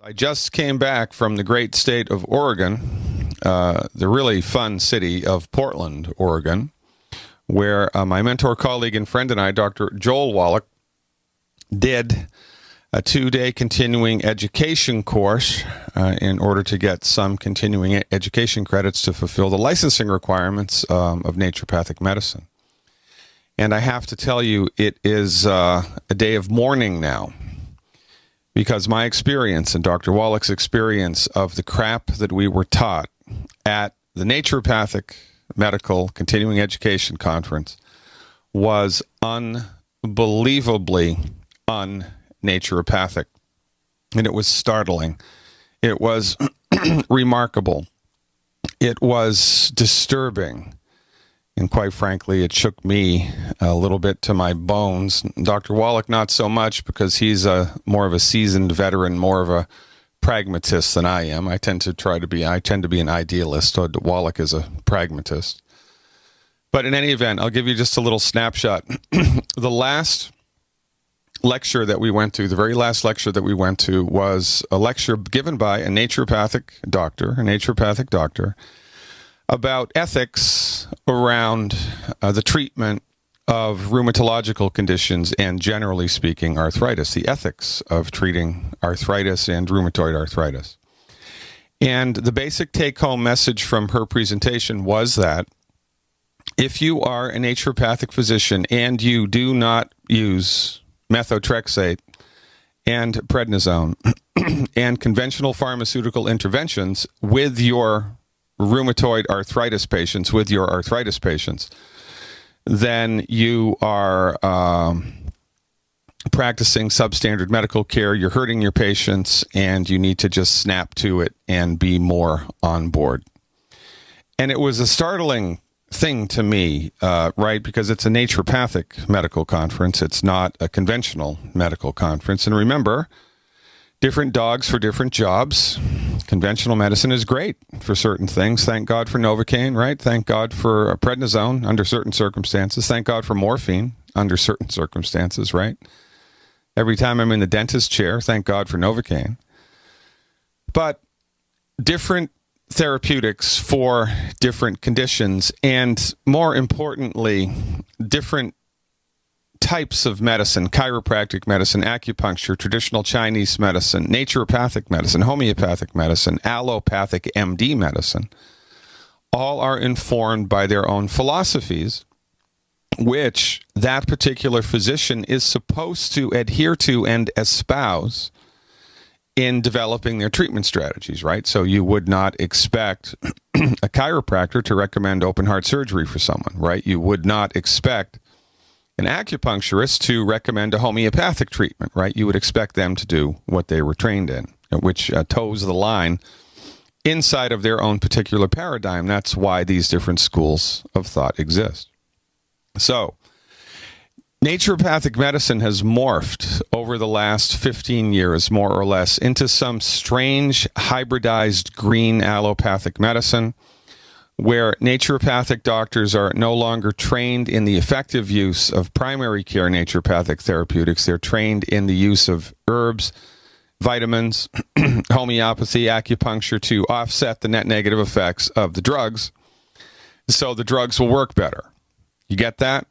I just came back from the great state of Oregon, the really fun city of Portland, Oregon, where my mentor, colleague, and friend and I, Dr. Joel Wallach, did a 2-day continuing education course in order to get some continuing education credits to fulfill the licensing requirements of naturopathic medicine. And I have to tell you, it is a day of mourning now, because my experience and Dr. Wallach's experience of the crap that we were taught at the Naturopathic Medical Continuing Education Conference was unbelievably un-naturopathic. And it was startling. It was remarkable. It was disturbing. And quite frankly, it shook me a little bit to my bones. Dr. Wallach, not so much, because he's more of a seasoned veteran, more of a pragmatist than I am. I tend to be an idealist, so Wallach is a pragmatist. But in any event, I'll give you just a little snapshot. The last lecture that we went to, the very last lecture that we went to, was a lecture given by a naturopathic doctor, about ethics around the treatment of rheumatological conditions and, generally speaking, arthritis, the ethics of treating arthritis and rheumatoid arthritis. And the basic take-home message from her presentation was that if you are a naturopathic physician and you do not use methotrexate and prednisone and conventional pharmaceutical interventions with your rheumatoid arthritis patients, then you are practicing substandard medical care, you're hurting your patients, and you need to just snap to it and be more on board. And it was a startling thing to me, right, because it's a naturopathic medical conference. It's not a conventional medical conference. And remember, different dogs for different jobs. Conventional medicine is great for certain things. Thank God for Novocaine, right? Thank God for prednisone under certain circumstances. Thank God for morphine under certain circumstances, right? Every time I'm in the dentist chair, thank God for Novocaine. But different therapeutics for different conditions, and more importantly, different types of medicine: chiropractic medicine, acupuncture, traditional Chinese medicine, naturopathic medicine, homeopathic medicine, allopathic MD medicine, all are informed by their own philosophies, which that particular physician is supposed to adhere to and espouse in developing their treatment strategies, right? So you would not expect a chiropractor to recommend open heart surgery for someone, right? You would not expect an acupuncturist to recommend a homeopathic treatment, right? You would expect them to do what they were trained in, which toes the line inside of their own particular paradigm. That's why these different schools of thought exist. So, naturopathic medicine has morphed over the last 15 years, more or less, into some strange hybridized green allopathic medicine, where naturopathic doctors are no longer trained in the effective use of primary care naturopathic therapeutics. They're trained in the use of herbs, vitamins, homeopathy, acupuncture to offset the net negative effects of the drugs, so the drugs will work better. You get that?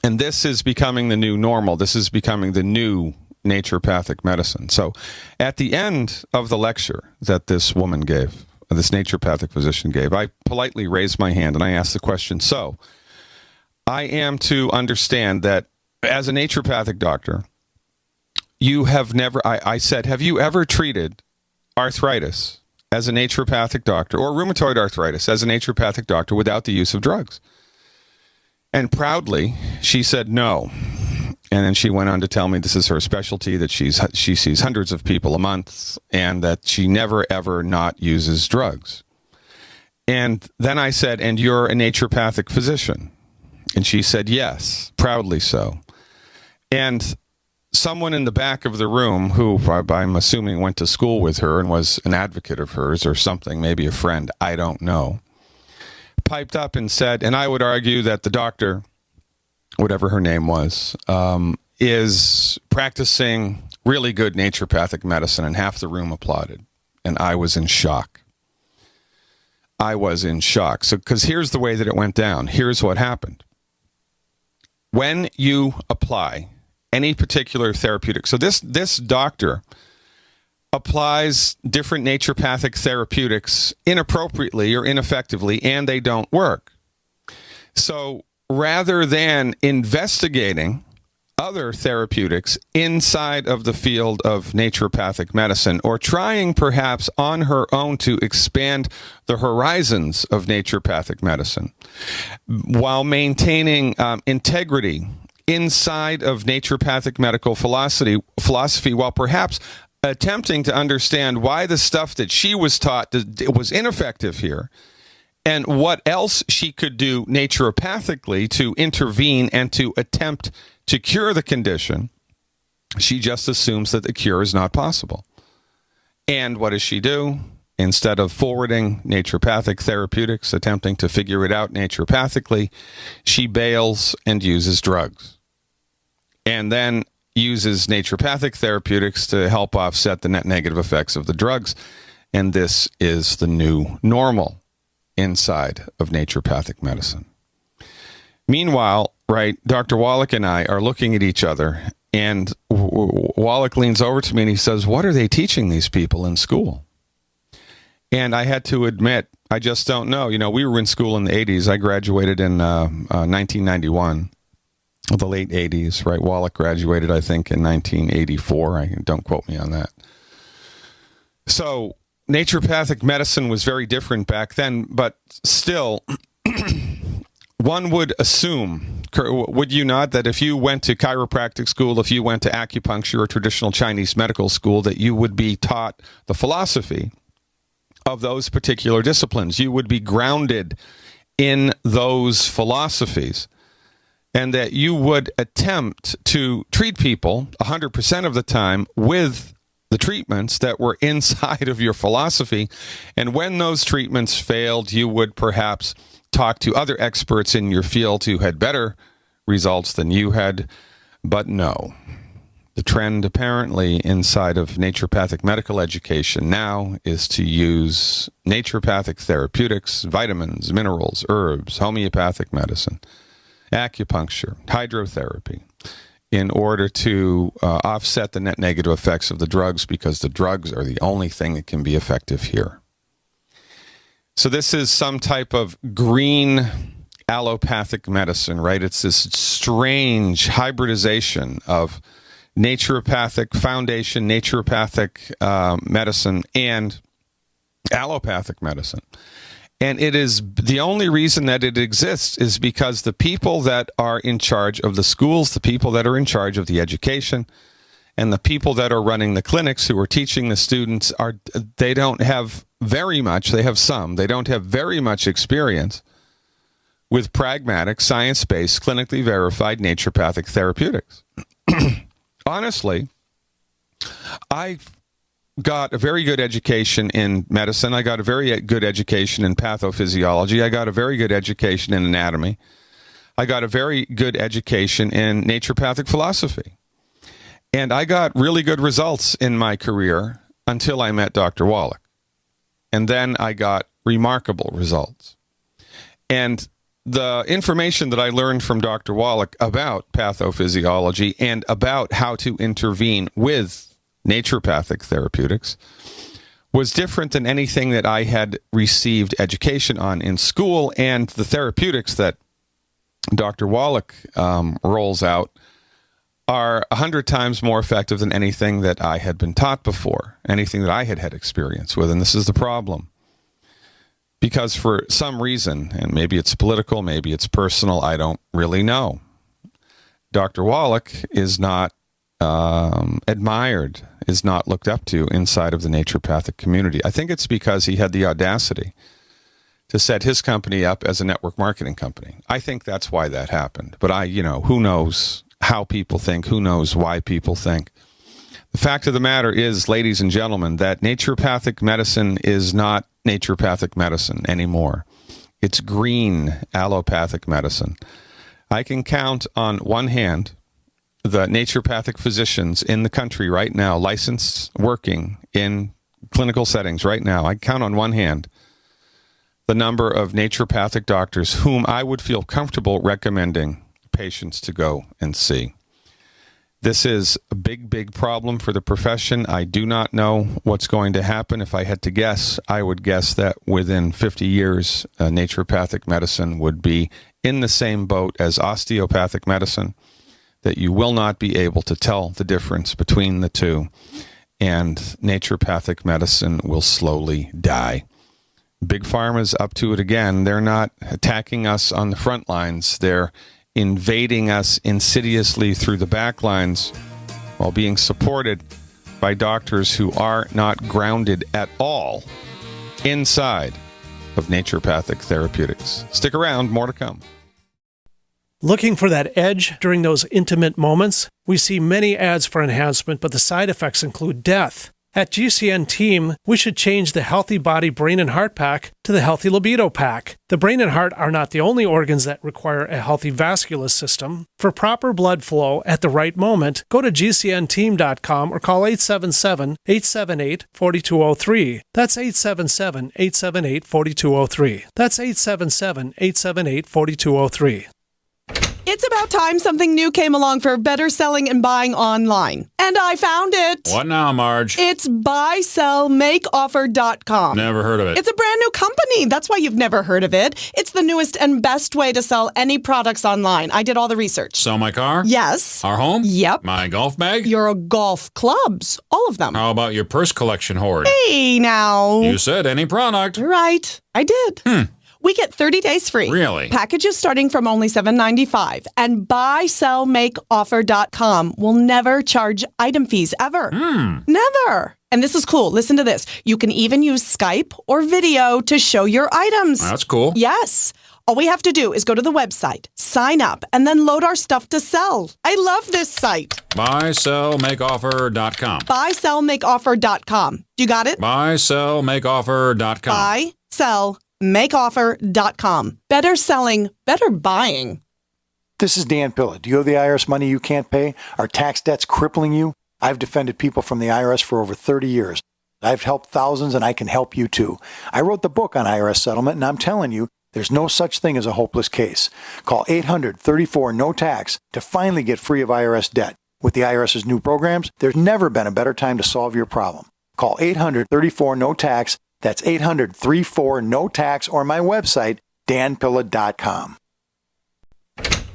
And this is becoming the new normal. This is becoming the new naturopathic medicine. So at the end of the lecture that this woman gave, this naturopathic physician gave, I politely raised my hand and I asked the question, so I am to understand that as a naturopathic doctor, you have never, I said, have you ever treated arthritis as a naturopathic doctor, or rheumatoid arthritis as a naturopathic doctor, without the use of drugs? And proudly, she said no. And then she went on to tell me this is her specialty, that she sees hundreds of people a month, and that she never, ever not uses drugs. And then I said, and you're a naturopathic physician? And she said, yes, proudly so. And someone in the back of the room, who I'm assuming went to school with her and was an advocate of hers or something, maybe a friend, I don't know, piped up and said, and I would argue that the doctor, whatever her name was, is practicing really good naturopathic medicine, and half the room applauded. And I was in shock. I was in shock. So, because here's the way that it went down. Here's what happened. When you apply any particular therapeutic, so this doctor applies different naturopathic therapeutics inappropriately or ineffectively, and they don't work. So rather than investigating other therapeutics inside of the field of naturopathic medicine, or trying perhaps on her own to expand the horizons of naturopathic medicine while maintaining integrity inside of naturopathic medical philosophy, while perhaps attempting to understand why the stuff that she was taught was ineffective here, and what else she could do naturopathically to intervene and to attempt to cure the condition, she just assumes that the cure is not possible. And what does she do? Instead of forwarding naturopathic therapeutics, attempting to figure it out naturopathically, she bails and uses drugs. And then uses naturopathic therapeutics to help offset the net negative effects of the drugs. And this is the new normal inside of naturopathic medicine. Meanwhile, right, Dr. Wallach and I are looking at each other, and Wallach leans over to me and he says, "What are they teaching these people in school?" And I had to admit, I just don't know. You know, we were in school in the 80s. I graduated in 1991, the late 80s, right? Wallach graduated, I think, in 1984. Don't quote me on that. So naturopathic medicine was very different back then, but still, one would assume, would you not, that if you went to chiropractic school, if you went to acupuncture or traditional Chinese medical school, that you would be taught the philosophy of those particular disciplines. You would be grounded in those philosophies, and that you would attempt to treat people 100% of the time with the treatments that were inside of your philosophy. And when those treatments failed, you would perhaps talk to other experts in your field who had better results than you had. But no, the trend apparently inside of naturopathic medical education now is to use naturopathic therapeutics, vitamins, minerals, herbs, homeopathic medicine, acupuncture, hydrotherapy, in order to offset the net negative effects of the drugs, because the drugs are the only thing that can be effective here. So this is some type of green allopathic medicine, right? It's this strange hybridization of naturopathic foundation, naturopathic medicine, and allopathic medicine. And it is the only reason that it exists is because the people that are in charge of the schools, the people that are in charge of the education, and the people that are running the clinics who are teaching the students they don't have very much, they have some, they don't have very much experience with pragmatic, science-based, clinically verified naturopathic therapeutics. Honestly, I got a very good education in medicine. I got a very good education in pathophysiology. I got a very good education in anatomy. I got a very good education in naturopathic philosophy. And I got really good results in my career until I met Dr. Wallach. And then I got remarkable results. And the information that I learned from Dr. Wallach about pathophysiology and about how to intervene with naturopathic therapeutics was different than anything that I had received education on in school, and the therapeutics that Dr. Wallach rolls out are 100 times more effective than anything that I had been taught before, anything that I had had experience with. And this is the problem. Because for some reason, and maybe it's political, maybe it's personal, I don't really know, Dr. Wallach is not admired, is not looked up to inside of the naturopathic community. I think it's because he had the audacity to set his company up as a network marketing company. I think that's why that happened. But who knows how people think, who knows why people think. The fact of the matter is, ladies and gentlemen, that naturopathic medicine is not naturopathic medicine anymore. It's green allopathic medicine. I can count on one hand the naturopathic physicians in the country right now, licensed, working in clinical settings right now, I count on one hand the number of naturopathic doctors whom I would feel comfortable recommending patients to go and see. This is a big, big problem for the profession. I do not know what's going to happen. If I had to guess, I would guess that within 50 years, naturopathic medicine would be in the same boat as osteopathic medicine, that you will not be able to tell the difference between the two, and naturopathic medicine will slowly die. Big Pharma's up to it again. They're not attacking us on the front lines. They're invading us insidiously through the back lines while being supported by doctors who are not grounded at all inside of naturopathic therapeutics. Stick around, more to come. Looking for that edge during those intimate moments? We see many ads for enhancement, but the side effects include death. At GCN Team, we should change the Healthy Body, Brain, and Heart Pack to the Healthy Libido Pack. The brain and heart are not the only organs that require a healthy vascular system. For proper blood flow at the right moment, go to GCNteam.com or call 877-878-4203. That's 877-878-4203. That's 877-878-4203. It's about time something new came along for better selling and buying online. And I found it. What now, Marge? It's buysellmakeoffer.com. Never heard of it. It's a brand new company. That's why you've never heard of it. It's the newest and best way to sell any products online. I did all the research. Sell my car? Yes. Our home? Yep. My golf bag? Your golf clubs. All of them. How about your purse collection hoard? Hey, now. You said any product. Right. I did. We get 30 days free. Really? Packages starting from only $7.95. And buysellmakeoffer.com will never charge item fees ever. Never. And this is cool. Listen to this. You can even use Skype or video to show your items. That's cool. Yes. All we have to do is go to the website, sign up, and then load our stuff to sell. I love this site. Buysellmakeoffer.com. Buysellmakeoffer.com. You got it? Buysellmakeoffer.com. Buysellmakeoffer.com. Better selling, better buying. This is Dan Pilla. Do you owe the IRS money you can't pay? Are tax debts crippling you? I've defended people from the IRS for over 30 years. I've helped thousands, and I can help you too. I wrote the book on IRS settlement, and I'm telling you, there's no such thing as a hopeless case. Call 800-34-NO-TAX to finally get free of IRS debt. With the IRS's new programs, there's never been a better time to solve your problem. Call 800-34-NO-TAX. That's 800-34-NO-TAX, or my website, danpilla.com.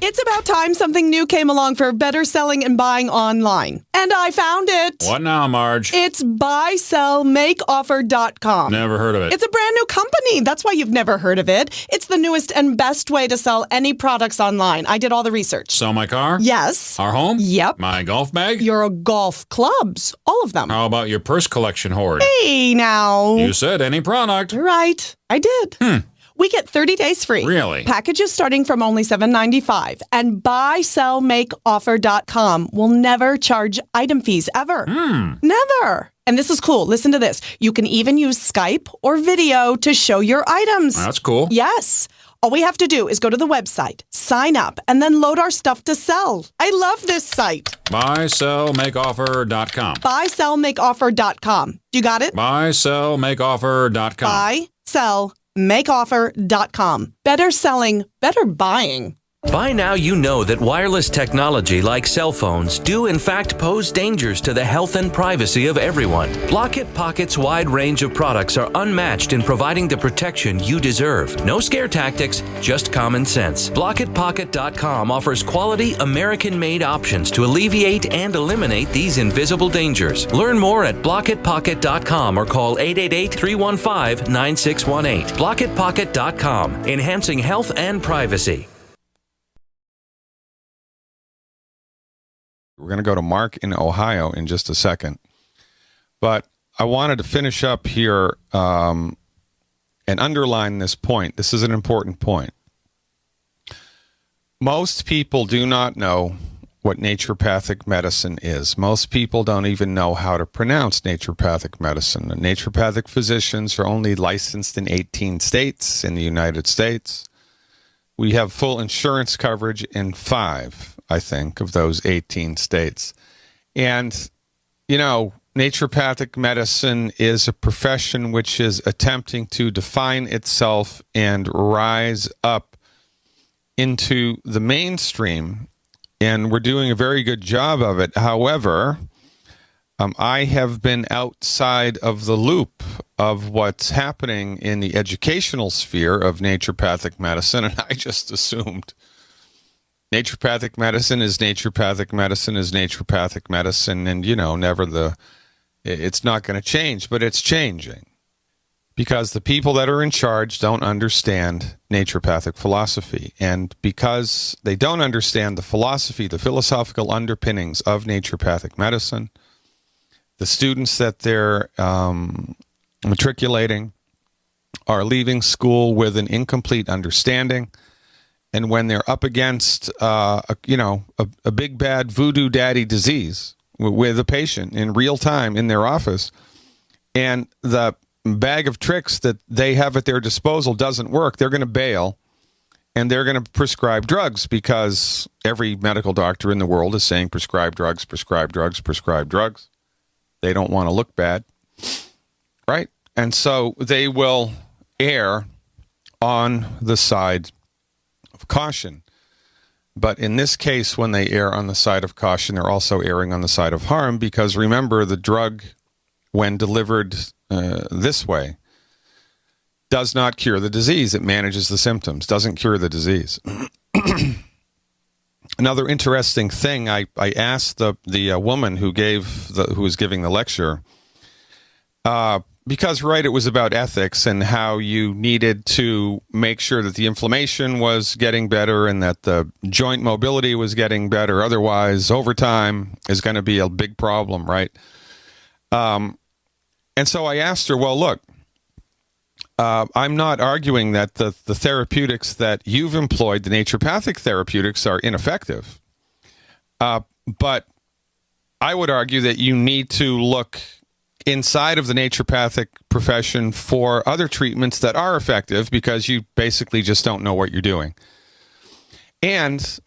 It's about time something new came along for better selling and buying online. And I found it. What now, Marge? It's buysellmakeoffer.com. Never heard of it. It's a brand new company. That's why you've never heard of it. It's the newest and best way to sell any products online. I did all the research. Sell my car? Yes. Our home? Yep. My golf bag? Your golf clubs. All of them. How about your purse collection hoard? Hey, now. You said any product. Right. I did. We get 30 days free. Really? Packages starting from only $7.95. And buysellmakeoffer.com will never charge item fees ever. Never. And this is cool. Listen to this. You can even use Skype or video to show your items. That's cool. Yes. All we have to do is go to the website, sign up, and then load our stuff to sell. I love this site. Buysellmakeoffer.com. Buysellmakeoffer.com. You got it? Buysellmakeoffer.com. Buysellmakeoffer.com. Better selling, better buying. By now you know that wireless technology like cell phones do in fact pose dangers to the health and privacy of everyone. Blockit Pocket's wide range of products are unmatched in providing the protection you deserve. No scare tactics, just common sense. BlockitPocket.com offers quality American-made options to alleviate and eliminate these invisible dangers. Learn more at BlockitPocket.com or call 888-315-9618. BlockitPocket.com, enhancing health and privacy. We're going to go to Mark in Ohio in just a second. But I wanted to finish up here and underline this point. This is an important point. Most people do not know what naturopathic medicine is. Most people don't even know how to pronounce naturopathic medicine. The naturopathic physicians are only licensed in 18 states in the United States. We have full insurance coverage in 5. I think, of those 18 states. And, naturopathic medicine is a profession which is attempting to define itself and rise up into the mainstream. And we're doing a very good job of it. However, I have been outside of the loop of what's happening in the educational sphere of naturopathic medicine, and I just assumed naturopathic medicine is naturopathic medicine is naturopathic medicine, and it's not going to change, but it's changing because the people that are in charge don't understand naturopathic philosophy, and because they don't understand the philosophy, the philosophical underpinnings of naturopathic medicine, the students that they're matriculating are leaving school with an incomplete understanding. And when they're up against, a big bad voodoo daddy disease with a patient in real time in their office, and the bag of tricks that they have at their disposal doesn't work, they're going to bail and they're going to prescribe drugs because every medical doctor in the world is saying prescribe drugs, prescribe drugs, prescribe drugs. They don't want to look bad, right? And so they will err on the side of caution. But in this case, when they err on the side of caution, they're also erring on the side of harm because remember, the drug, when delivered this way, does not cure the disease. It manages the symptoms, doesn't cure the disease. Another interesting thing, I asked the woman who was giving the lecture, because, right, it was about ethics and how you needed to make sure that the inflammation was getting better and that the joint mobility was getting better. Otherwise, over time is going to be a big problem, right? And so I asked her, well, look, I'm not arguing that the therapeutics that you've employed, the naturopathic therapeutics, are ineffective. But I would argue that you need to look inside of the naturopathic profession for other treatments that are effective because you basically just don't know what you're doing. And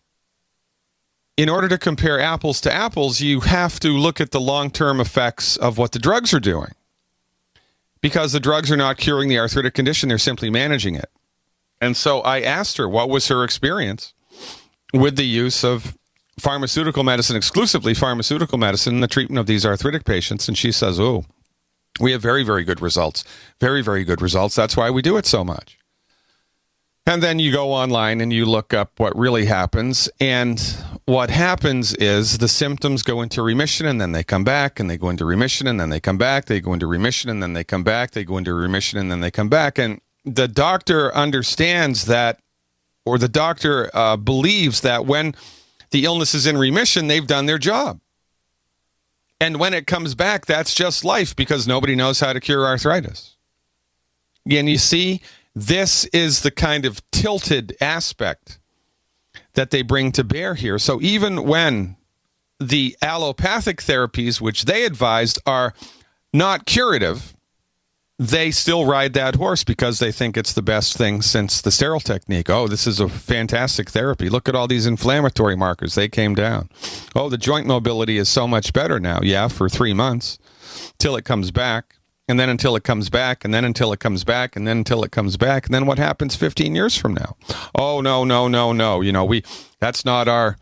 in order to compare apples to apples, you have to look at the long-term effects of what the drugs are doing. Because the drugs are not curing the arthritic condition, they're simply managing it. And so I asked her what was her experience with the use of pharmaceutical medicine, exclusively pharmaceutical medicine, in the treatment of these arthritic patients. And she says, oh, we have very, very good results. Very, very good results. That's why we do it so much. And then you go online and you look up what really happens. And what happens is the symptoms go into remission and then they come back and they go into remission and then they come back. They go into remission and then they come back. They go into remission and then they come back. And the doctor understands that, or the doctor believes that when the illness is in remission, they've done their job. And when it comes back, that's just life because nobody knows how to cure arthritis. And you see, this is the kind of tilted aspect that they bring to bear here. So even when the allopathic therapies, which they advised, are not curative, they still ride that horse because they think it's the best thing since the sterile technique. Oh, this is a fantastic therapy. Look at all these inflammatory markers. They came down. Oh, the joint mobility is so much better now. Yeah, for 3 months till it comes back. And then until it comes back, and then until it comes back, and then until it comes back. And then what happens 15 years from now? Oh, no. That's not our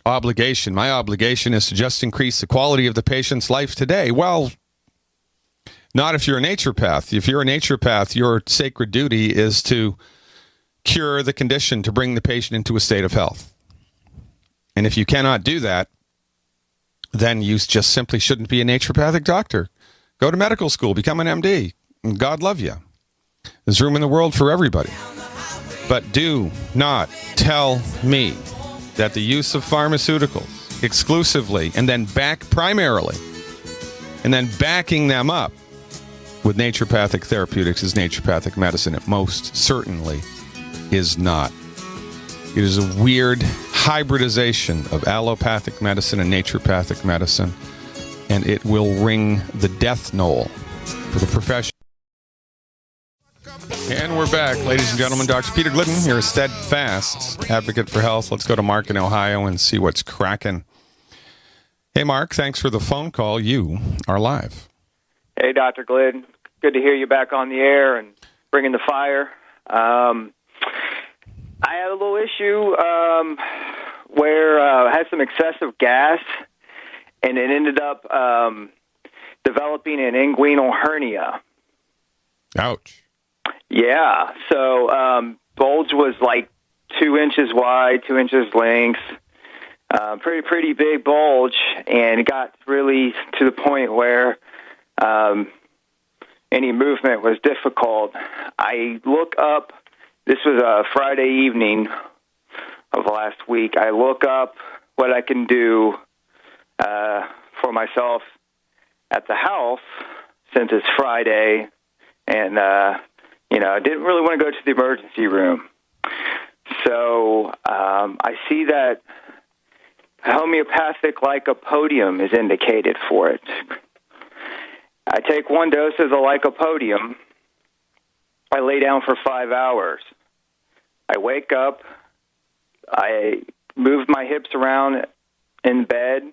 obligation. My obligation is to just increase the quality of the patient's life today. Well, not if you're a naturopath. If you're a naturopath, your sacred duty is to cure the condition, to bring the patient into a state of health. And if you cannot do that, then you just simply shouldn't be a naturopathic doctor. Go to medical school, become an MD, and God love you. There's room in the world for everybody. But do not tell me that the use of pharmaceuticals exclusively and then primarily, and then backing them up with naturopathic therapeutics is naturopathic medicine. It most certainly is not. It is a weird hybridization of allopathic medicine and naturopathic medicine. And it will ring the death knell for the profession. And we're back, ladies and gentlemen. Dr. Peter Glidden here, a steadfast advocate for health. Let's go to Mark in Ohio and see what's cracking. Hey, Mark, thanks for the phone call. You are live. Hey, Dr. Glidden. Good to hear you back on the air and bringing the fire. I had a little issue where I had some excessive gas, and it ended up developing an inguinal hernia. Ouch. Yeah, so bulge was like 2 inches wide, 2 inches length, pretty big bulge, and it got really to the point where any movement was difficult. I look up, this was a Friday evening of last week, I look up what I can do for myself at the house since it's Friday, and I didn't really want to go to the emergency room. So I see that homeopathic lycopodium is indicated for it. I take 1 dose of the lycopodium. I lay down for 5 hours. I wake up. I move my hips around in bed,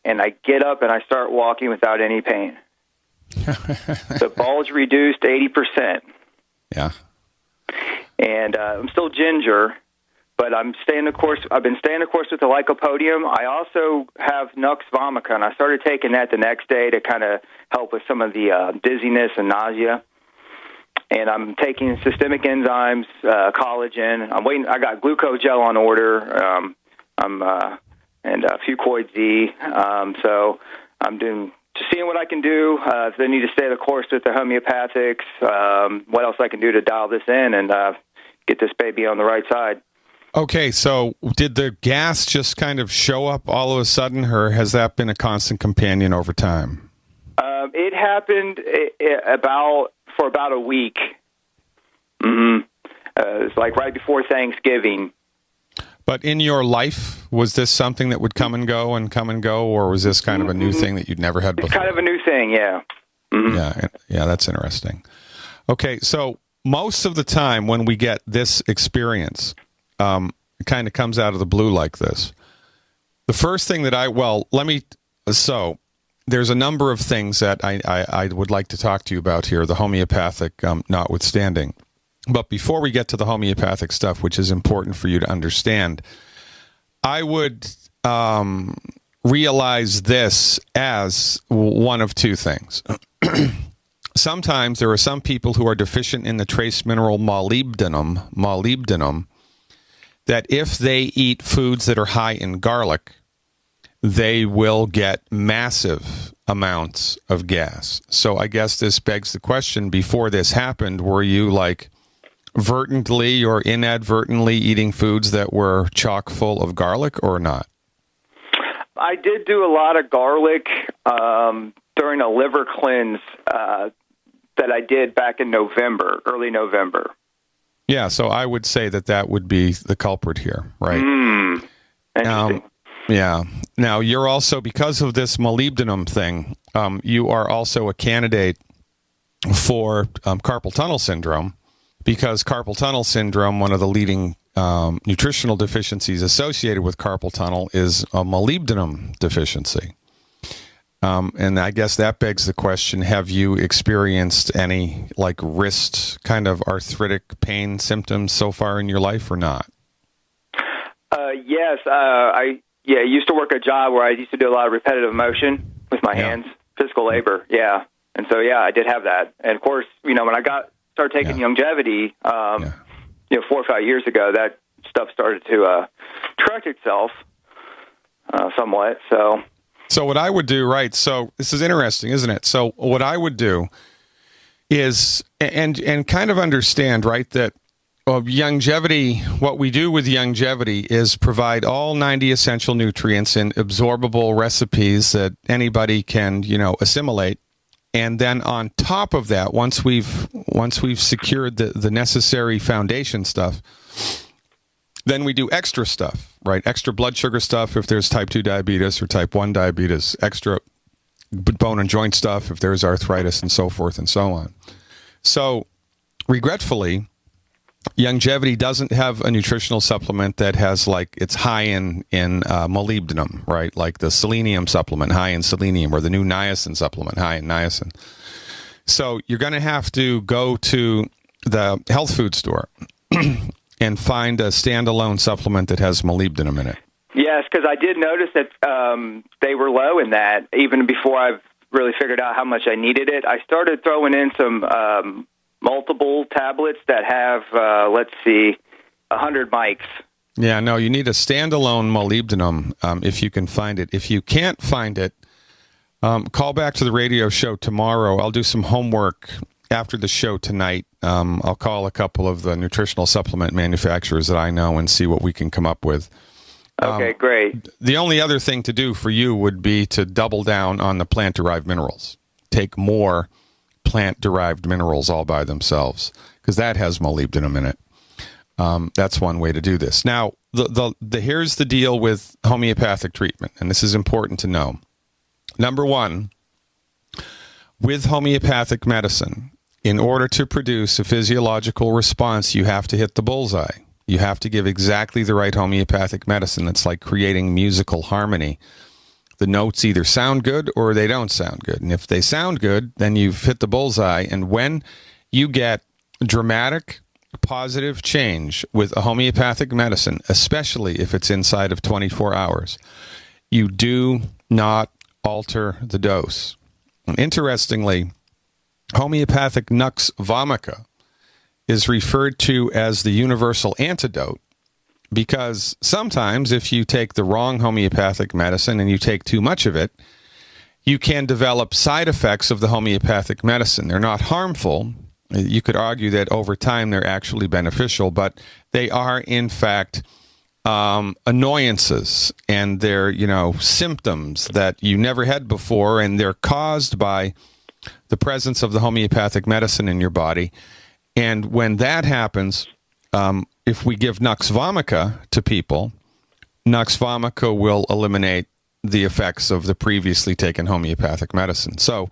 and I get up and I start walking without any pain. The bulge reduced 80%. Yeah. And I'm still ginger, but I'm staying the course. I've been staying the course with the lycopodium. I also have Nux vomica, and I started taking that the next day to kind of help with some of the dizziness and nausea. And I'm taking systemic enzymes, collagen. I'm waiting. I got glucogel on order. And Fucoid Z. So I'm seeing what I can do. If they need to stay the course with the homeopathics, what else I can do to dial this in and get this baby on the right side. Okay, so did the gas just kind of show up all of a sudden, or has that been a constant companion over time? It happened for about a week. Mm-hmm. It's like right before Thanksgiving. But in your life, was this something that would come and go, or was this kind of a new thing that you'd never had before? It's kind of a new thing, yeah. Mm-hmm. Yeah, that's interesting. Okay, so most of the time when we get this experience, it kind of comes out of the blue like this. The first thing that so there's a number of things that I would like to talk to you about here, the homeopathic notwithstanding. But before we get to the homeopathic stuff, which is important for you to understand, I would realize this as one of two things. Sometimes there are some people who are deficient in the trace mineral molybdenum, that if they eat foods that are high in garlic, they will get massive amounts of gas. So I guess this begs the question, before this happened, were you like vertently or inadvertently eating foods that were chock full of garlic or not? I did do a lot of garlic during a liver cleanse that I did back in early November. Yeah, so I would say that would be the culprit here, right? Interesting. Yeah. Now, you're also, because of this molybdenum thing, you are also a candidate for carpal tunnel syndrome, because carpal tunnel syndrome, one of the leading nutritional deficiencies associated with carpal tunnel is a molybdenum deficiency. And I guess that begs the question, have you experienced any like wrist kind of arthritic pain symptoms so far in your life or not? Yes. I used to work a job where I used to do a lot of repetitive motion with my hands, physical labor. Yeah. And so, I did have that. And of course, when I started taking longevity, 4 or 5 years ago, that stuff started to correct itself somewhat. So what I would do, right? So this is interesting, isn't it? So what I would do is, and kind of understand, right, that longevity, what we do with longevity is provide all 90 essential nutrients in absorbable recipes that anybody can, assimilate. And then on top of that, once we've secured the necessary foundation stuff, then we do extra stuff, right? Extra blood sugar stuff if there's type 2 diabetes or type 1 diabetes, extra bone and joint stuff if there's arthritis, and so forth and so on. So regretfully, Longevity doesn't have a nutritional supplement that has it's high in molybdenum, right? Like the selenium supplement, high in selenium, or the new niacin supplement, high in niacin. So you're going to have to go to the health food store and find a standalone supplement that has molybdenum in it. Yes, because I did notice that they were low in that even before I've really figured out how much I needed it. I started throwing in some multiple tablets that have, 100 mics. Yeah, no, you need a standalone molybdenum if you can find it. If you can't find it, call back to the radio show tomorrow. I'll do some homework after the show tonight. I'll call a couple of the nutritional supplement manufacturers that I know and see what we can come up with. Okay, great. The only other thing to do for you would be to double down on the plant-derived minerals. Take more plant-derived minerals all by themselves, because that has molybdenum in it. That's one way to do this. Now, here's the deal with homeopathic treatment, and this is important to know. Number one, with homeopathic medicine, in order to produce a physiological response, you have to hit the bullseye. You have to give exactly the right homeopathic medicine. It's like creating musical harmony. The notes either sound good or they don't sound good. And if they sound good, then you've hit the bullseye. And when you get dramatic, positive change with a homeopathic medicine, especially if it's inside of 24 hours, you do not alter the dose. And interestingly, homeopathic nux vomica is referred to as the universal antidote, because sometimes if you take the wrong homeopathic medicine and you take too much of it, you can develop side effects of the homeopathic medicine. They're not harmful. You could argue that over time they're actually beneficial, but they are in fact annoyances, and they're, symptoms that you never had before, and they're caused by the presence of the homeopathic medicine in your body. And when that happens, if we give nux vomica to people, nux vomica will eliminate the effects of the previously taken homeopathic medicine. So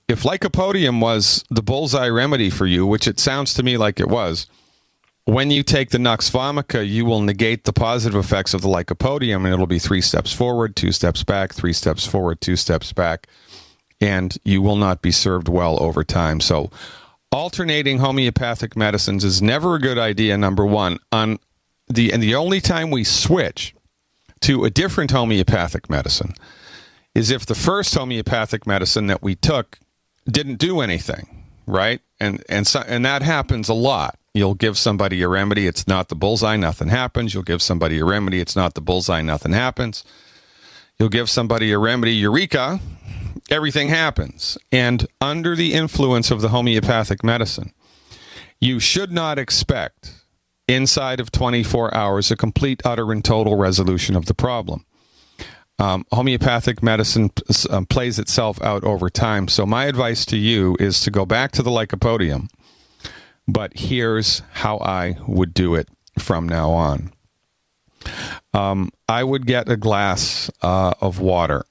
if lycopodium was the bullseye remedy for you, which it sounds to me like it was, when you take the nux vomica, you will negate the positive effects of the lycopodium, and it'll be 3 steps forward, 2 steps back, 3 steps forward, 2 steps back, and you will not be served well over time. So alternating homeopathic medicines is never a good idea, number one. And the only time we switch to a different homeopathic medicine is if the first homeopathic medicine that we took didn't do anything, right? And that happens a lot. You'll give somebody a remedy, it's not the bullseye, nothing happens. You'll give somebody a remedy, it's not the bullseye, nothing happens. You'll give somebody a remedy, eureka, everything happens. And under the influence of the homeopathic medicine, you should not expect inside of 24 hours a complete, utter, and total resolution of the problem. Homeopathic medicine plays itself out over time. So my advice to you is to go back to the lycopodium, but here's how I would do it from now on. I would get a glass of water.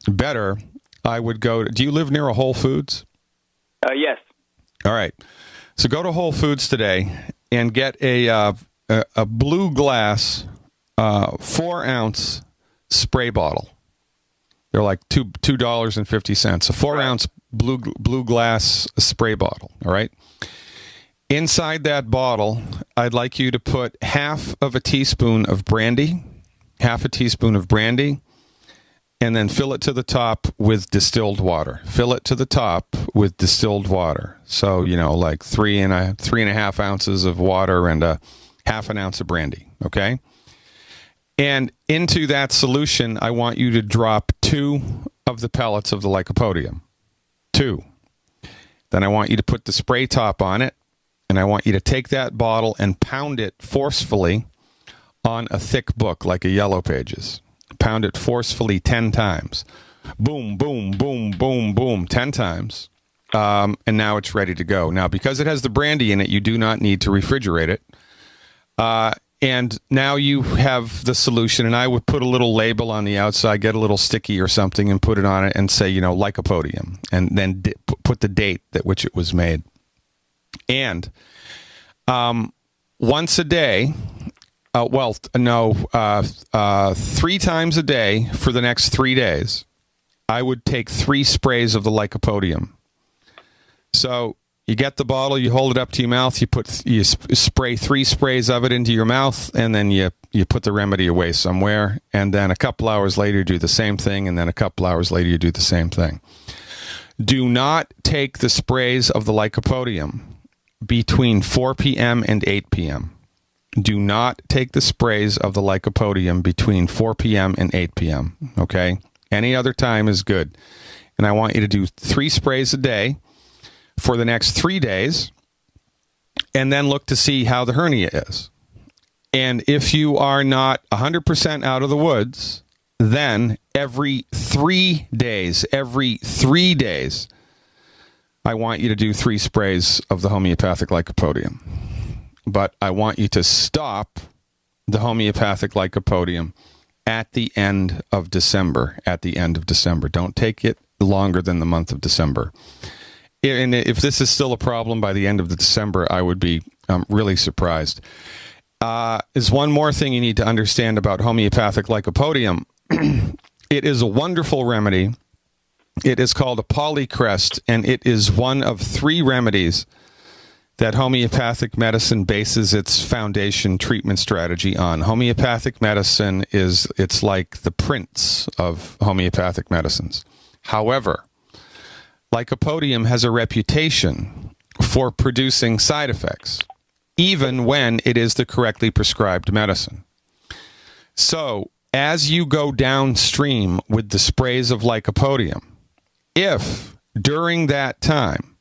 Better, I would go do you live near a Whole Foods? Yes. All right. So go to Whole Foods today and get a blue glass 4-ounce spray bottle. They're like $2.50. A 4-ounce blue glass spray bottle. All right. Inside that bottle, I'd like you to put half a teaspoon of brandy, and then fill it to the top with distilled water. Fill it to the top with distilled water. So, like 3.5 ounces of water and a half an ounce of brandy. Okay. And into that solution, I want you to drop 2 of the pellets of the lycopodium. 2. Then I want you to put the spray top on it, and I want you to take that bottle and pound it forcefully on a thick book like a Yellow Pages. Pound it forcefully 10 times. Boom, boom, boom, boom, boom, 10 times. And now it's ready to go. Now, because it has the brandy in it, you do not need to refrigerate it. And now you have the solution, and I would put a little label on the outside, get a little sticky or something, and put it on it and say, lycopodium, and then put the date at which it was made. And once a day, 3 times a day for the next 3 days, I would take 3 sprays of the lycopodium. So you get the bottle, you hold it up to your mouth, you spray 3 sprays of it into your mouth, and then you put the remedy away somewhere, and then a couple hours later you do the same thing, and then a couple hours later you do the same thing. Do not take the sprays of the lycopodium between 4 p.m. and 8 p.m. Do not take the sprays of the lycopodium between 4 p.m. and 8 p.m., okay? Any other time is good. And I want you to do 3 sprays a day for the next 3 days, and then look to see how the hernia is. And if you are not 100% out of the woods, then every 3 days, I want you to do 3 sprays of the homeopathic lycopodium. But I want you to stop the homeopathic lycopodium at the end of December. Don't take it longer than the month of December. And if this is still a problem by the end of December, I would be really surprised. Is one more thing you need to understand about homeopathic lycopodium. It is a wonderful remedy. It is called a polycrest, and it is one of 3 remedies that homeopathic medicine bases its foundation treatment strategy on. Homeopathic medicine it's like the prince of homeopathic medicines. However, lycopodium has a reputation for producing side effects, even when it is the correctly prescribed medicine. So, as you go downstream with the sprays of lycopodium, if during that time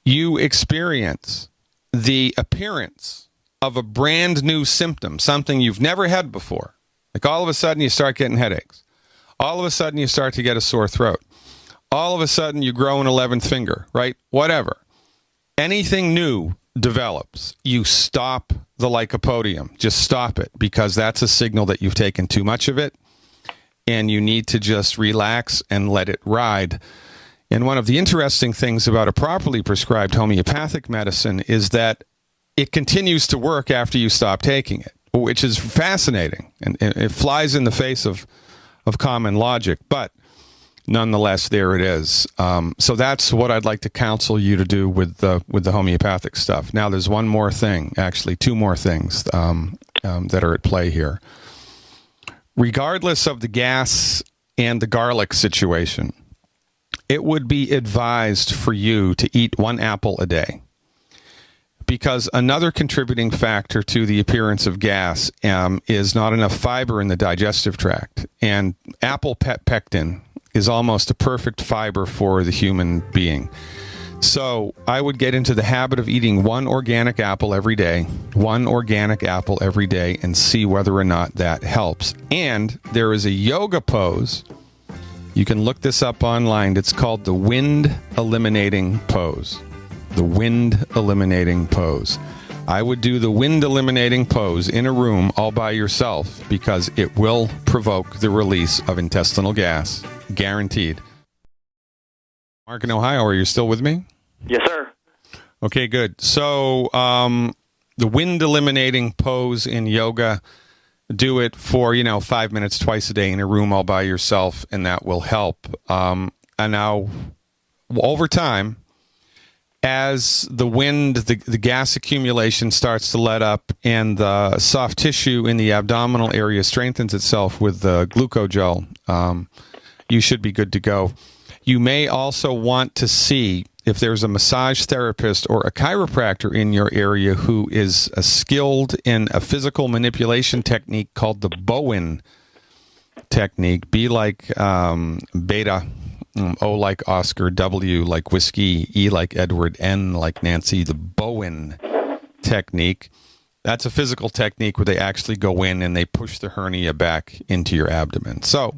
you experience the appearance of a brand new symptom, something you've never had before, like all of a sudden you start getting headaches, all of a sudden you start to get a sore throat, all of a sudden you grow an 11th finger, right? Whatever. Anything new develops, you stop the lycopodium. Just stop it, because that's a signal that you've taken too much of it, and you need to just relax and let it ride. And one of the interesting things about a properly prescribed homeopathic medicine is that it continues to work after you stop taking it, which is fascinating, and it flies in the face of common logic, but nonetheless, there it is. So that's what I'd like to counsel you to do with the homeopathic stuff. Now, there's one more thing, actually 2 more things that are at play here. Regardless of the gas and the garlic situation, it would be advised for you to eat 1 apple a day, because another contributing factor to the appearance of gas is not enough fiber in the digestive tract, and apple pectin is almost a perfect fiber for the human being. So I would get into the habit of eating 1 organic apple every day, and see whether or not that helps. And there is a yoga pose. You can look this up online. It's called the wind eliminating pose. The wind eliminating pose. I would do the wind eliminating pose in a room all by yourself, because it will provoke the release of intestinal gas. Guaranteed. Mark in Ohio, are you still with me? Yes, sir. Okay, good. So the wind eliminating pose in yoga, do it for 5 minutes twice a day in a room all by yourself, and that will help. And now, over time, as the wind, the gas accumulation starts to let up, and the soft tissue in the abdominal area strengthens itself with the glucogel, you should be good to go. You may also want to see if there's a massage therapist or a chiropractor in your area who is skilled in a physical manipulation technique called the Bowen technique. B like beta, O like Oscar, W like whiskey, E like Edward, N like Nancy, the Bowen technique. That's a physical technique where they actually go in and they push the hernia back into your abdomen. So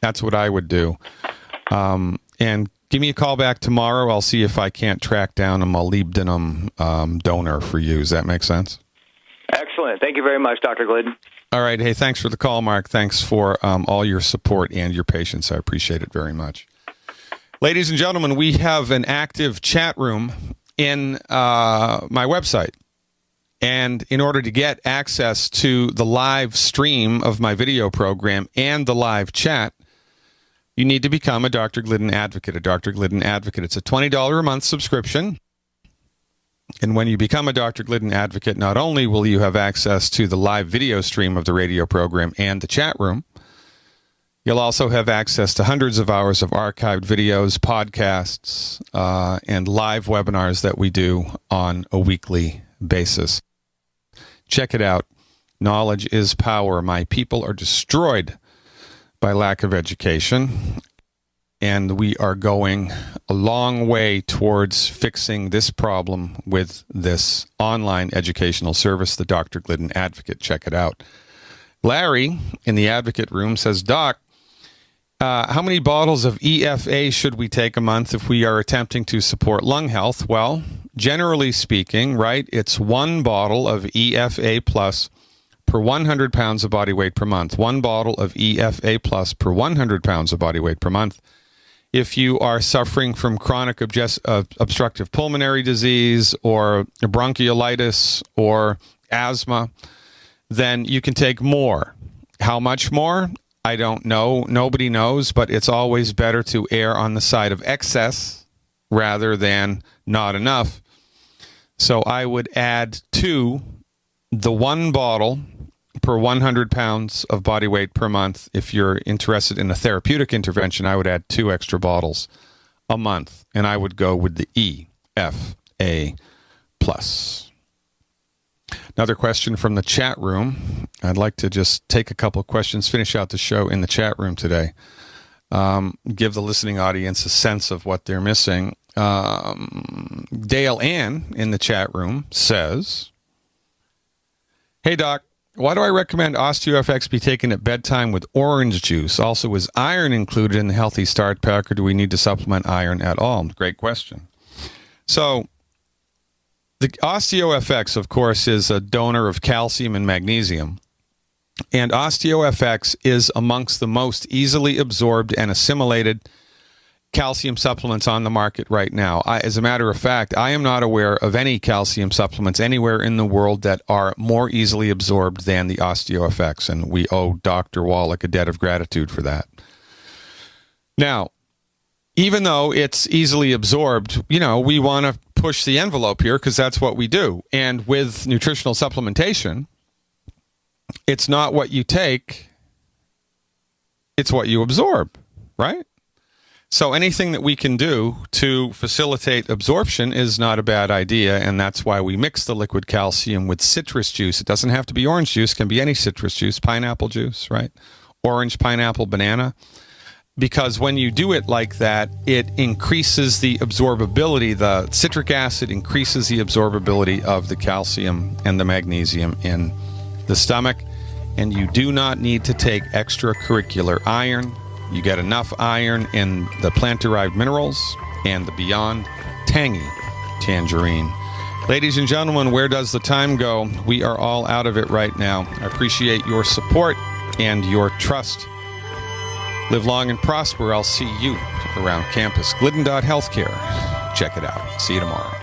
that's what I would do. And give me a call back tomorrow. I'll see if I can't track down a molybdenum donor for you. Does that make sense? Excellent. Thank you very much, Dr. Glidden. All right. Hey, thanks for the call, Mark. Thanks for all your support and your patience. I appreciate it very much. Ladies and gentlemen, we have an active chat room in my website. And in order to get access to the live stream of my video program and the live chat, you need to become a Dr. Glidden Advocate, a Dr. Glidden Advocate. It's a $20 a month subscription. And when you become a Dr. Glidden Advocate, not only will you have access to the live video stream of the radio program and the chat room, you'll also have access to hundreds of hours of archived videos, podcasts, and live webinars that we do on a weekly basis. Check it out. Knowledge is power. My people are destroyed by lack of education, and we are going a long way towards fixing this problem with this online educational service, the Dr. Glidden Advocate. Check it out. Larry in the Advocate room says, Doc, how many bottles of EFA should we take a month if we are attempting to support lung health? Well, generally speaking, right, it's one bottle of EFA plus per 100 pounds of body weight per month. One bottle of EFA plus per 100 pounds of body weight per month. If you are suffering from chronic obstructive pulmonary disease or bronchiolitis or asthma, then you can take more. How much more? I don't know. Nobody knows, but it's always better to err on the side of excess rather than not enough. So I would add to the one bottle per 100 pounds of body weight per month. If you're interested in a therapeutic intervention, I would add 2 extra bottles a month, and I would go with the EFA plus. Another question from the chat room. I'd like to just take a couple of questions, finish out the show in the chat room today. Give the listening audience a sense of what they're missing. Dale Ann in the chat room says, Hey, Doc, why do I recommend OsteoFX be taken at bedtime with orange juice? Also, is iron included in the Healthy Start Pack, or do we need to supplement iron at all? Great question. So, the OsteoFX, of course, is a donor of calcium and magnesium. And OsteoFX is amongst the most easily absorbed and assimilated calcium supplements on the market right now. As a matter of fact, I am not aware of any calcium supplements anywhere in the world that are more easily absorbed than the OsteoFX, and we owe Dr. Wallach a debt of gratitude for that. Now, even though it's easily absorbed, we want to push the envelope here because that's what we do. And with nutritional supplementation, it's not what you take, it's what you absorb, right? So anything that we can do to facilitate absorption is not a bad idea, and that's why we mix the liquid calcium with citrus juice. It doesn't have to be orange juice. It can be any citrus juice, pineapple juice, right? Orange, pineapple, banana. Because when you do it like that, it increases the absorbability. The citric acid increases the absorbability of the calcium and the magnesium in the stomach, and you do not need to take extracurricular iron. You get enough iron in the plant-derived minerals and the Beyond Tangy Tangerine. Ladies and gentlemen, where does the time go? We are all out of it right now. I appreciate your support and your trust. Live long and prosper. I'll see you around campus. Glidden.healthcare. Check it out. See you tomorrow.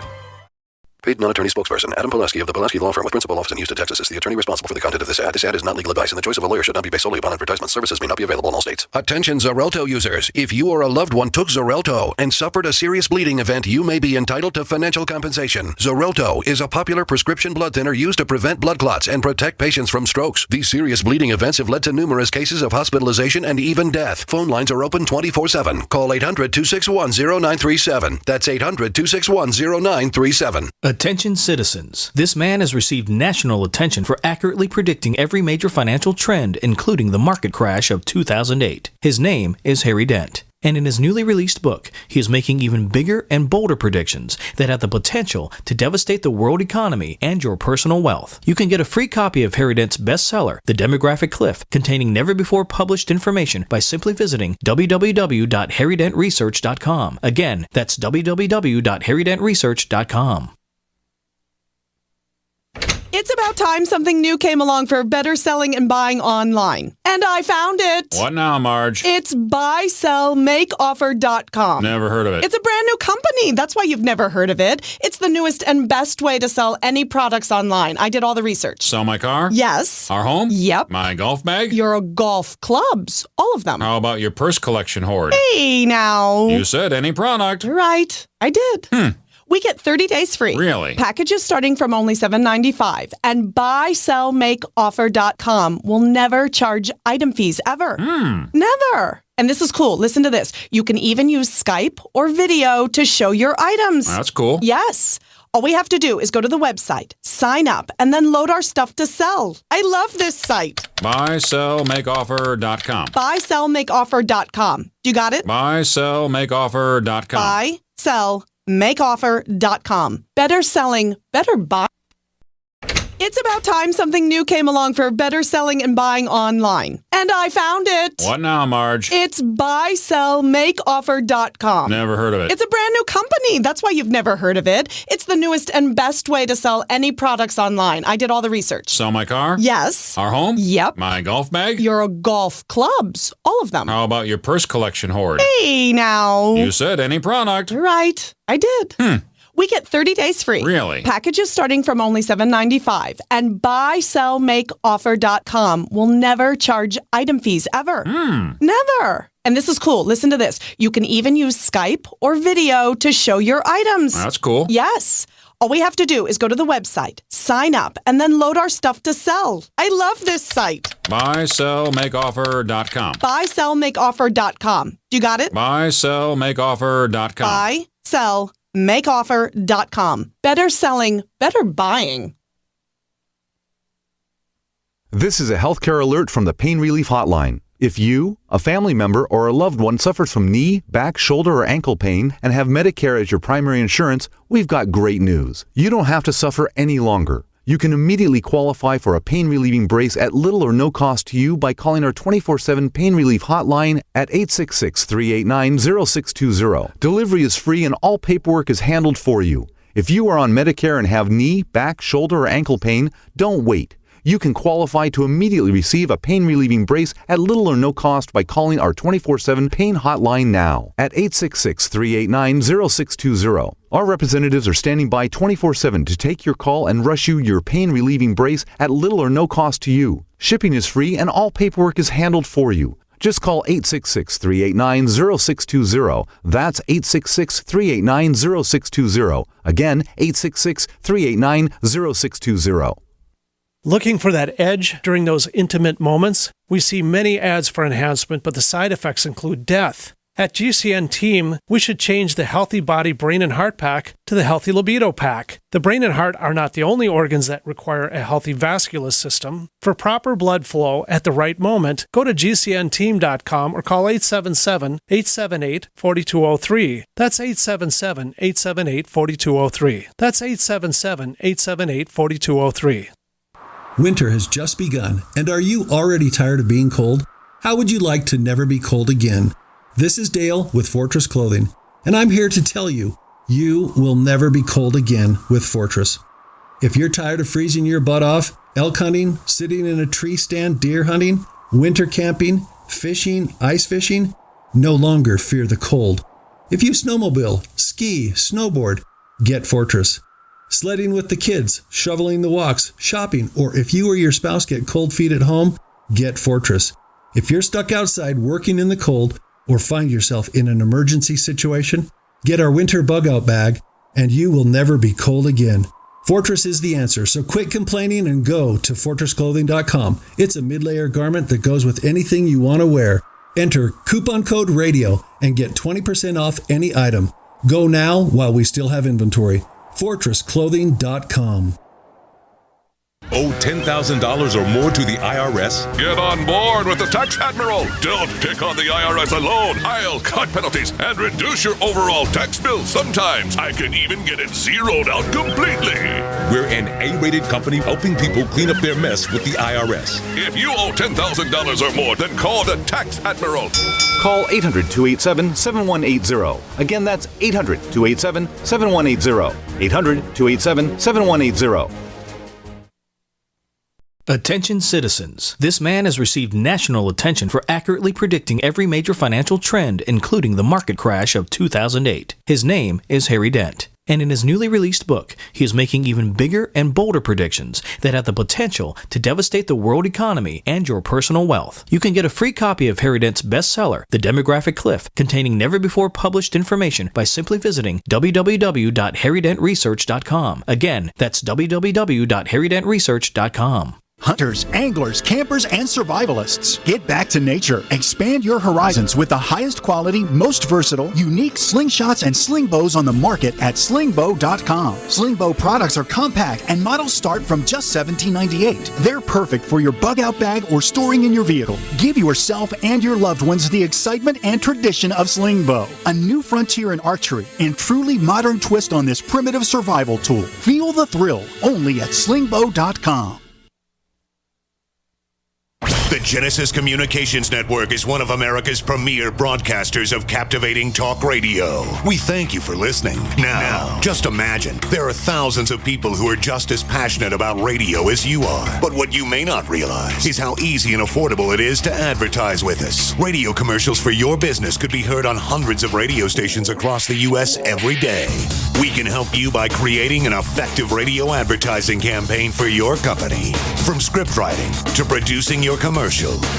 Paid non-attorney spokesperson Adam Pulaski of the Pulaski Law Firm with principal office in Houston, Texas is the attorney responsible for the content of this ad. This ad is not legal advice, and the choice of a lawyer should not be based solely upon advertisement. Services may not be available in all states. Attention Xarelto users. If you or a loved one took Xarelto and suffered a serious bleeding event, you may be entitled to financial compensation. Xarelto is a popular prescription blood thinner used to prevent blood clots and protect patients from strokes. These serious bleeding events have led to numerous cases of hospitalization and even death. Phone lines are open 24/7. Call 800-261-0937. That's 800-261-0937. Attention citizens. This man has received national attention for accurately predicting every major financial trend, including the market crash of 2008. His name is Harry Dent. And in his newly released book, he is making even bigger and bolder predictions that have the potential to devastate the world economy and your personal wealth. You can get a free copy of Harry Dent's bestseller, The Demographic Cliff, containing never-before-published information by simply visiting www.harrydentresearch.com. Again, that's www.harrydentresearch.com. It's about time something new came along for better selling and buying online. And I found it. What now, Marge? It's buysellmakeoffer.com. Never heard of it. It's a brand new company. That's why you've never heard of it. It's the newest and best way to sell any products online. I did all the research. Sell my car? Yes. Our home? Yep. My golf bag? Your golf clubs. All of them. How about your purse collection hoard? Hey, now. You said any product. Right. I did. We get 30 days free. Really? Packages starting from only $7.95. And buysellmakeoffer.com will never charge item fees ever. Never. And this is cool. Listen to this. You can even use Skype or video to show your items. That's cool. Yes. All we have to do is go to the website, sign up, and then load our stuff to sell. I love this site. Buysellmakeoffer.com. Buysellmakeoffer.com. You got it? Buysellmakeoffer.com. Buysellmakeoffer.com. Better selling, better buy. It's about time something new came along for better selling and buying online. And I found it. What now, Marge? It's buysellmakeoffer.com. Never heard of it. It's a brand new company. That's why you've never heard of it. It's the newest and best way to sell any products online. I did all the research. Sell my car? Yes. Our home? Yep. My golf bag? Your golf clubs. All of them. How about your purse collection hoard? Hey, now. You said any product. Right. I did. We get 30 days free. Really? Packages starting from only $7.95. And buysellmakeoffer.com will never charge item fees ever. Never. And this is cool. Listen to this. You can even use Skype or video to show your items. That's cool. Yes. All we have to do is go to the website, sign up, and then load our stuff to sell. I love this site. Buysellmakeoffer.com. Buysellmakeoffer.com. You got it? Buysellmakeoffer.com. Buysellmakeoffer.com. Better selling, better buying. This is a healthcare alert from the Pain Relief Hotline. If you, a family member, or a loved one suffers from knee, back, shoulder, or ankle pain and have Medicare as your primary insurance, we've got great news. You don't have to suffer any longer. You can immediately qualify for a pain-relieving brace at little or no cost to you by calling our 24/7 Pain Relief Hotline at 866-389-0620. Delivery is free and all paperwork is handled for you. If you are on Medicare and have knee, back, shoulder, or ankle pain, don't wait. You can qualify to immediately receive a pain-relieving brace at little or no cost by calling our 24/7 Pain Hotline now at 866-389-0620. Our representatives are standing by 24/7 to take your call and rush you your pain-relieving brace at little or no cost to you. Shipping is free and all paperwork is handled for you. Just call 866-389-0620. That's 866-389-0620. Again, 866-389-0620. Looking for that edge during those intimate moments? We see many ads for enhancement, but the side effects include death. At GCN Team, we should change the Healthy Body, Brain, and Heart Pack to the Healthy Libido Pack. The brain and heart are not the only organs that require a healthy vascular system. For proper blood flow at the right moment, go to GCNteam.com or call 877-878-4203. That's 877-878-4203. That's 877-878-4203. Winter has just begun, and are you already tired of being cold? How would you like to never be cold again? This is Dale with Fortress Clothing, and I'm here to tell you, you will never be cold again with Fortress. If you're tired of freezing your butt off, elk hunting, sitting in a tree stand, deer hunting, winter camping, fishing, ice fishing, no longer fear the cold. If you snowmobile, ski, snowboard, get Fortress. Sledding with the kids, shoveling the walks, shopping, or if you or your spouse get cold feet at home, get Fortress. If you're stuck outside working in the cold or find yourself in an emergency situation, get our winter bug out bag and you will never be cold again. Fortress is the answer, so quit complaining and go to fortressclothing.com. It's a mid-layer garment that goes with anything you want to wear. Enter coupon code RADIO and get 20% off any item. Go now while we still have inventory. fortressclothing.com. Owe $10,000 or more to the IRS? Get on board with the Tax Admiral. Don't pick on the IRS alone. I'll cut penalties and reduce your overall tax bill. Sometimes I can even get it zeroed out completely. We're an A-rated company helping people clean up their mess with the IRS. If you owe $10,000 or more, then call the Tax Admiral. Call 800-287-7180. Again, that's 800-287-7180. 800-287-7180. Attention citizens. This man has received national attention for accurately predicting every major financial trend, including the market crash of 2008. His name is Harry Dent. And in his newly released book, he is making even bigger and bolder predictions that have the potential to devastate the world economy and your personal wealth. You can get a free copy of Harry Dent's bestseller, The Demographic Cliff, containing never-before-published information by simply visiting www.harrydentresearch.com. Again, that's www.harrydentresearch.com. Hunters, anglers, campers, and survivalists. Get back to nature. Expand your horizons with the highest quality, most versatile, unique slingshots and sling bows on the market at slingbow.com. Slingbow products are compact and models start from just $17.98. They're perfect for your bug out bag or storing in your vehicle. Give yourself and your loved ones the excitement and tradition of slingbow. A new frontier in archery and truly modern twist on this primitive survival tool. Feel the thrill only at slingbow.com. The Genesis Communications Network is one of America's premier broadcasters of captivating talk radio. We thank you for listening. Now, just imagine, there are thousands of people who are just as passionate about radio as you are. But what you may not realize is how easy and affordable it is to advertise with us. Radio commercials for your business could be heard on hundreds of radio stations across the U.S. every day. We can help you by creating an effective radio advertising campaign for your company. From script writing to producing your commercial,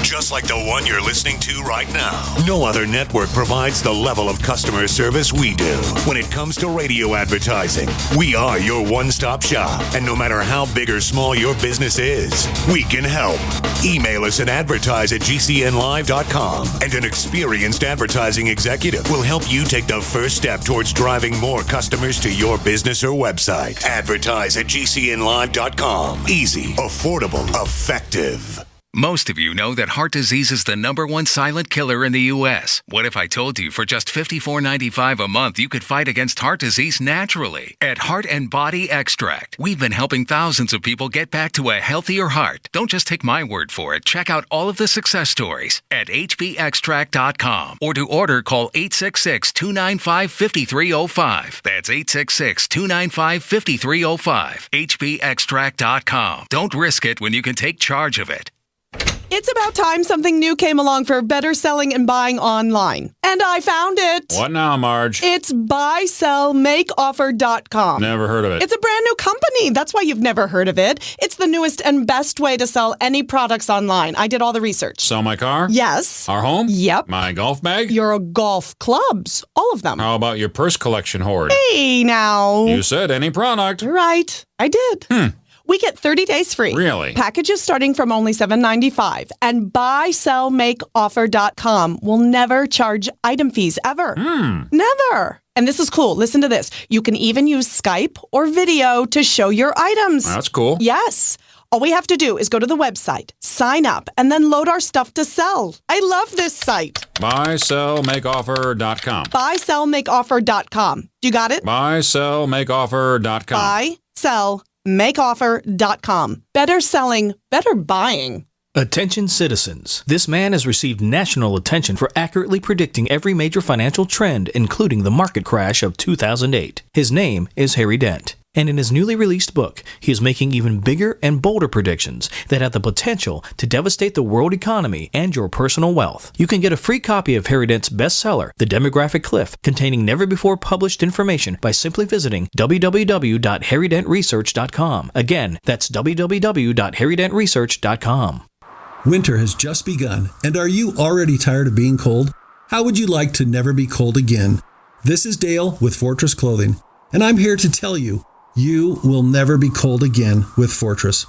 just like the one you're listening to right now. No other network provides the level of customer service we do. When it comes to radio advertising, we are your one-stop shop. And no matter how big or small your business is, we can help. Email us at advertise@gcnlive.com, and an experienced advertising executive will help you take the first step towards driving more customers to your business or website. Advertise@gcnlive.com. Easy, affordable, effective. Most of you know that heart disease is the #1 silent killer in the U.S. What if I told you for just $54.95 a month you could fight against heart disease naturally? At Heart and Body Extract, we've been helping thousands of people get back to a healthier heart. Don't just take my word for it. Check out all of the success stories at hbextract.com, or to order, call 866-295-5305. That's 866-295-5305. hbextract.com. Don't risk it when you can take charge of it. It's about time something new came along for better selling and buying online. And I found it. What now, Marge? It's buysellmakeoffer.com. Never heard of it. It's a brand new company. That's why you've never heard of it. It's the newest and best way to sell any products online. I did all the research. Sell my car? Yes. Our home? Yep. My golf bag? Your golf clubs. All of them. How about your purse collection hoard? Hey, now. You said any product. Right. I did. We get 30 days free. Really? Packages starting from only $7.95. And buysellmakeoffer.com will never charge item fees ever. Never. And this is cool. Listen to this. You can even use Skype or video to show your items. That's cool. Yes. All we have to do is go to the website, sign up, and then load our stuff to sell. I love this site. Buysellmakeoffer.com. Buysellmakeoffer.com. You got it? Buysellmakeoffer.com. Buysellmakeoffer.com. Better selling, better buying. Attention citizens. This man has received national attention for accurately predicting every major financial trend, including the market crash of 2008. His name is Harry Dent. And in his newly released book, he is making even bigger and bolder predictions that have the potential to devastate the world economy and your personal wealth. You can get a free copy of Harry Dent's bestseller, The Demographic Cliff, containing never-before-published information by simply visiting www.harrydentresearch.com. Again, that's www.harrydentresearch.com. Winter has just begun, and are you already tired of being cold? How would you like to never be cold again? This is Dale with Fortress Clothing, and I'm here to tell you, you will never be cold again with Fortress.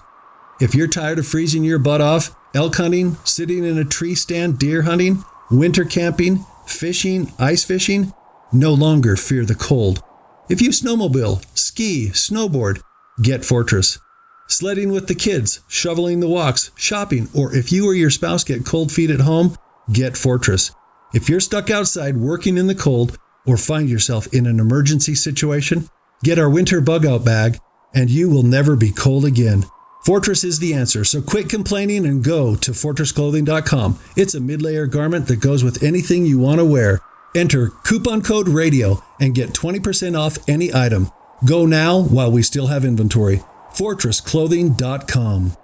If you're tired of freezing your butt off, elk hunting, sitting in a tree stand, deer hunting, winter camping, fishing, ice fishing, no longer fear the cold. If you snowmobile, ski, snowboard, get Fortress. Sledding with the kids, shoveling the walks, shopping, or if you or your spouse get cold feet at home, get Fortress. If you're stuck outside working in the cold or find yourself in an emergency situation, get our winter bug out bag and you will never be cold again. Fortress is the answer, so quit complaining and go to fortressclothing.com. It's a mid-layer garment that goes with anything you want to wear. Enter coupon code RADIO and get 20% off any item. Go now while we still have inventory. fortressclothing.com.